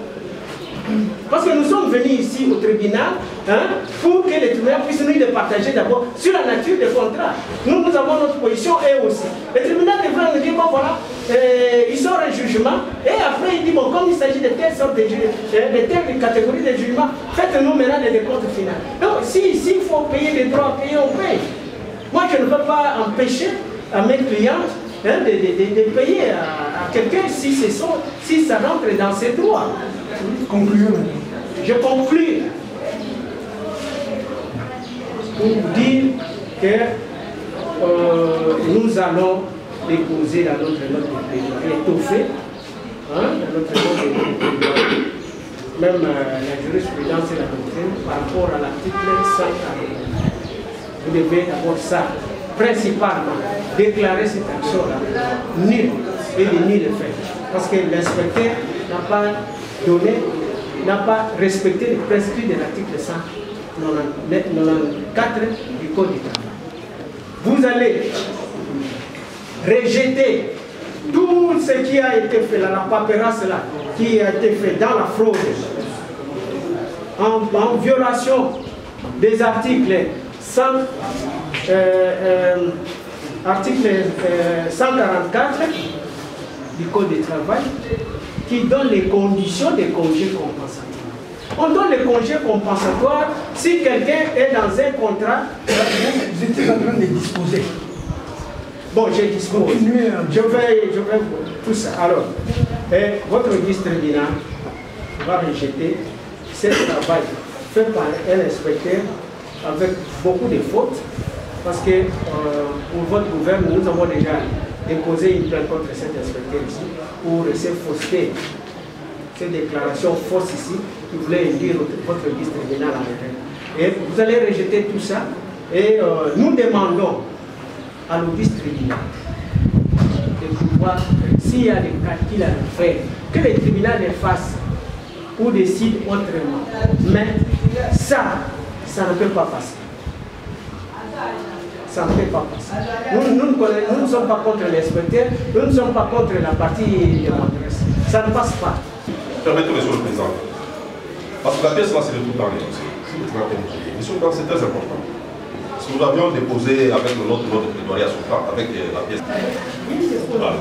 Parce que nous sommes venus ici au tribunal, hein, pour que le tribunal puisse nous départager d'abord sur la nature des contrats. Nous avons notre position et aussi. Le tribunal devra nous dire, bon voilà, il sort un jugement, et après il dit, bon, comme il s'agit de telle sorte de telle catégorie de jugement, faites-nous maintenant des décomptes finaux. Donc, s'il faut payer les droits, payer, on paye. Moi, je ne veux pas empêcher à mes clients, hein, de payer à quelqu'un si ça rentre dans ses droits. Concluons. Je conclue pour vous dire que nous allons déposer dans notre note de plaidoyer étoffée, hein, dans notre note de plaidoyer, même la jurisprudence et la doctrine par rapport à l'article 140. Vous devez d'abord ça, principalement, déclarer cette action-là nulle et de nul effet. Parce que l'inspecteur n'a pas donné, n'a pas respecté les prescrits de l'article 194 du Code du travail. Vous allez rejeter tout ce qui a été fait là, la paperasse là, qui a été fait dans la fraude, en violation des articles 144 du Code du travail, qui donne les conditions des congés compensatoires. On donne les congés compensatoires si quelqu'un est dans un contrat. Vous étiez en train de disposer. Bon, je dispose. Je vais tout ça. Alors, votre vice-tribunal va rejeter ce travail fait par un inspecteur avec beaucoup de fautes, parce que pour votre gouvernement, nous avons déjà déposé une plainte contre cet inspecteur ici pour ces faussetés, ces déclarations fausses ici qui voulaient induire votre vice-tribunal en erreur. Et vous allez rejeter tout ça et nous demandons à nos vice-tribunal de pouvoir, s'il y a des calculs à faire, que le tribunal les fasse ou décide autrement. Mais ça ne peut pas passer. Ça ne peut pas passer. Nous ne sommes pas contre l'inspecteur, nous ne sommes pas contre la partie demanderesse. Ça ne passe pas. Permettez, Monsieur le Président, Parce que la pièce là, c'est le tout dans les dossiers. Monsieur le président, c'est très important. Parce que nous avions déposé avec notre plaidoyer à son temps, avec la pièce. Voilà.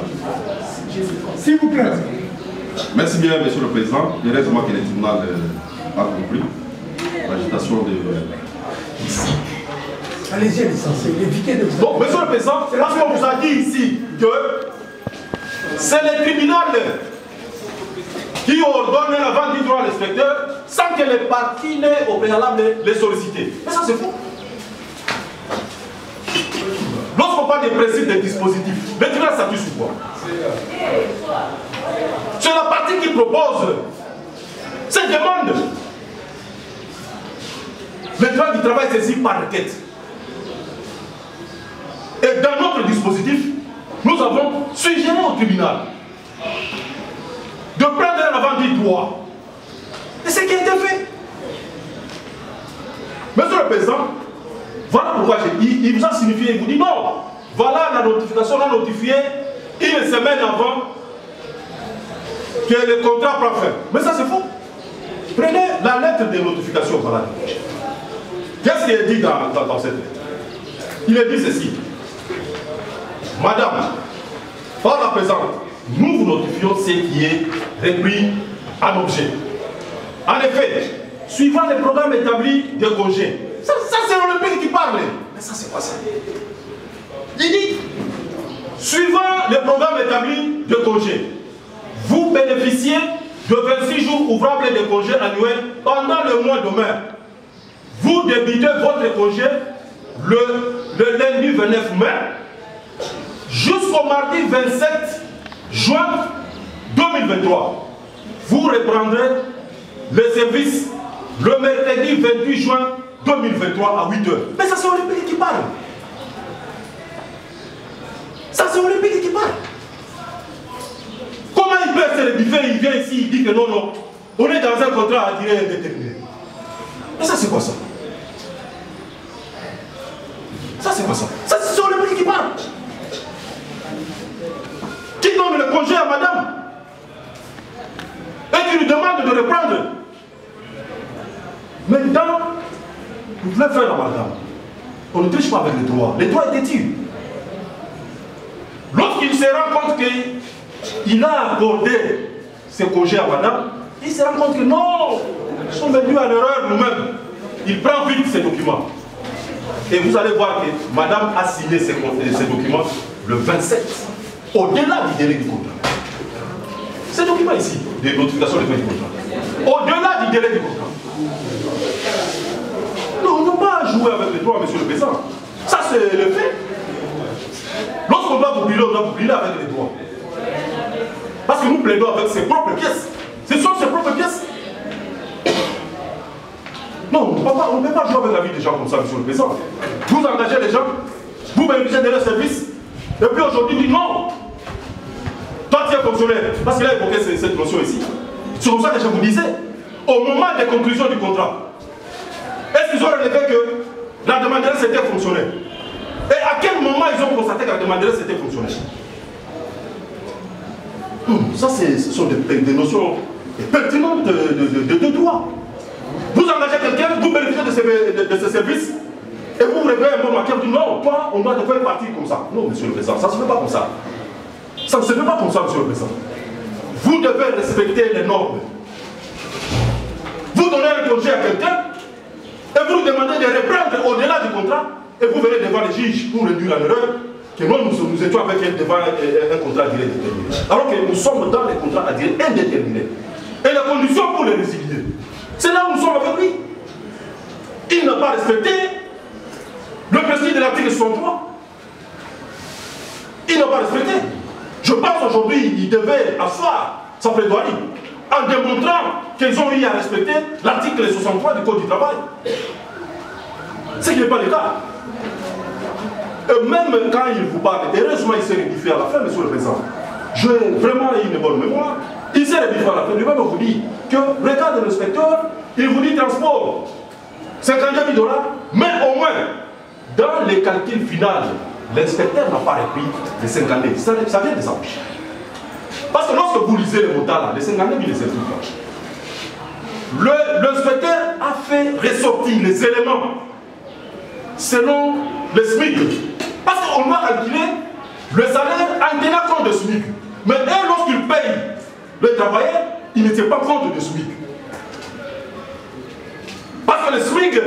S'il vous plaît. Merci bien, Monsieur le Président. Il reste moi que le tribunal a compris l'agitation de... Allez-y, l'essentiel, évitez de vous... Donc, Monsieur le Président, parce qu'on vous a dit ici que c'est le tribunal qui ordonne la vente du droit à l'inspecteur sans que les parties n'aient au préalable les solliciter. Mais ça, c'est faux. Lorsqu'on parle des principes des dispositifs, le tribunal s'appuie sur quoi? C'est la partie qui propose cette demande. Le droit du travail saisi par requête. Et dans notre dispositif, nous avons suggéré au tribunal de prendre l'avant du droit. Et c'est ce qui a été fait. Monsieur le Président, voilà pourquoi il vous a signifié, il vous dit non, voilà la notification, on a notifié une semaine avant que le contrat prend fin. Mais ça c'est faux. Prenez la lettre de notification, voilà. Qu'est-ce qui est dit dans cette lettre? Il est dit ceci. Madame, par la présente, nous vous notifions ce qui est repris en objet. En effet, suivant les programmes établis de congé, ça c'est l'Olympique qui parle. Mais ça c'est quoi ça? Il dit, suivant les programmes établis de congé, vous bénéficiez de 26 jours ouvrables de congé annuels pendant le mois de mai. Vous débitez votre congé le lundi 29 mai jusqu'au mardi 27 juin 2023. Vous reprendrez les services le mercredi 28 juin 2023 à 8 h. Mais ça c'est Olympique qui parle. Ça c'est Olympique qui parle. Comment il peut se rebiffer? Il vient ici, il dit que non, non, on est dans un contrat à durée indéterminée. Mais ça c'est quoi ça? Ça c'est quoi ça? Ça c'est Olympique qui parle. Qui donne le congé à madame et qui lui demande de reprendre. Maintenant, vous pouvez faire la madame. On ne triche pas avec les droits. Les droits étaient têtus. Lorsqu'il se rend compte qu'il a accordé ce congé à madame, il se rend compte que non, nous sommes venus à l'erreur nous-mêmes. Il prend vite ces documents. Et vous allez voir que madame a signé ces documents le 27, au-delà du délai du contrat. Ces documents ici, des notifications de fin du contrat, au-delà du délai du contrat. Non, on ne peut pas jouer avec les droits, monsieur le président. Ça, c'est le fait. Lorsqu'on doit vous brûler, on doit vous brûler avec les droits. Parce que nous plaidons avec ses propres pièces. Ce sont ses propres pièces. Non, on ne peut pas jouer avec la vie des gens comme ça, monsieur le président. Vous engagez les gens, vous bénéficiez de leurs services, et puis aujourd'hui, dit non. Toi, tu es fonctionnaire. Parce qu'il a évoqué cette notion ici. C'est comme ça que je vous disais, au moment des conclusions du contrat, est-ce qu'ils ont relevé que la demanderesse était fonctionnaire? Et à quel moment ils ont constaté que la demanderesse était fonctionnaire? Ça, ce sont des notions pertinentes de droit. Vous engagez quelqu'un, vous bénéficiez de ses services, et vous vous réveillez un moment qui dit non, toi, on doit te faire partir comme ça. Non, monsieur le président, ça ne se fait pas comme ça. Ça ne se fait pas comme ça, monsieur le président. Vous devez respecter les normes. Vous donnez un congé à quelqu'un, et vous lui demandez de reprendre au-delà du contrat, et vous venez devant les juges pour réduire l'erreur, que nous étions avec elle devant un contrat à durée déterminée. Alors que nous sommes dans les contrats à durée indéterminée. Et les conditions pour les résilier, c'est là où nous sommes avec lui. Il n'a pas respecté le principe de l'article 63. Il n'a pas respecté. Je pense aujourd'hui qu'il devait asseoir sa plaidoirie en démontrant qu'ils ont eu à respecter l'article 63 du Code du travail. Ce qui n'est pas le cas. Et même quand il vous parle, heureusement il s'est rectifié à la fin, monsieur le président. J'ai vraiment une bonne mémoire. Il s'est rectifié à la fin. Lui-même vous dit que regarde l'inspecteur, il vous dit transport, 52 000 $, mais au moins, dans les calculs finaux, l'inspecteur n'a pas repris les 52 000. Ça vient de sa bouche. Parce que lorsque vous lisez les montants là, les 52 000 et ces trucs-là, l'inspecteur a fait ressortir les éléments selon le SMIC. Parce qu'on doit calculer le salaire en tenant compte de SMIC. Mais lorsqu'il paye le travailleur, il ne tient pas compte de SMIC. Parce que le SMIC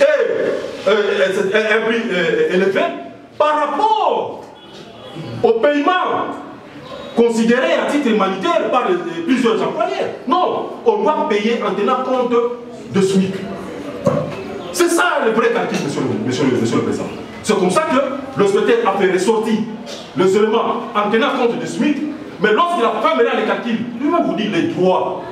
est élevé par rapport au paiement considéré à titre humanitaire par plusieurs employeurs. Non, on doit payer en tenant compte de SMIC. C'est ça le vrai calcul, monsieur le Président. C'est comme ça que l'inspecteur a fait ressortir les éléments en tenant compte de SMIC, mais lorsqu'il a fait maintenant les calculs, lui-même vous dit les droits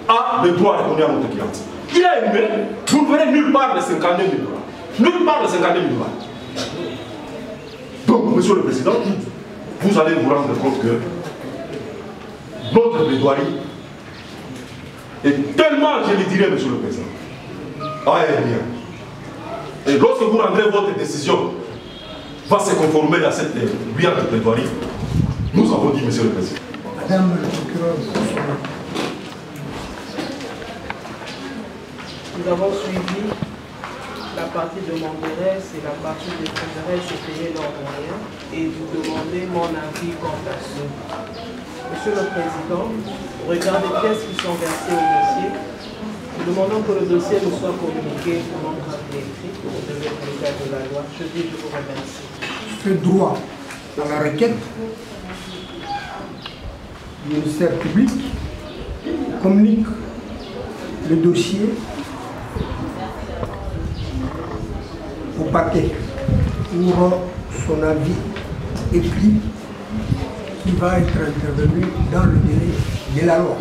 à répondre à notre cliente. Il a énuméré, vous ne verrez nulle part les 52 000 dollars. Nulle part les 52 000 dollars. Donc, monsieur le Président, vous allez vous rendre compte que notre plaidoirie est tellement, je le dirais, monsieur le Président, aérien. Et lorsque vous rendrez votre décision, va se conformer à cette brillante plaidoirie, nous avons dit, monsieur le Président. Madame le procureur, nous avons suivi la partie demanderesse et la partie défenderesse et payer leurs moyens et vous demandez mon avis quant à ce. Monsieur le Président, regardez les pièces qui sont versées au dossier. Nous demandons que le dossier nous soit communiqué au nom de l'écrit pour devenir le cas de la loi. Je vous remercie. fait droit à la requête du ministère public, communique le dossier au parquet pour son avis écrit qui va être intervenu dans le délai de la loi.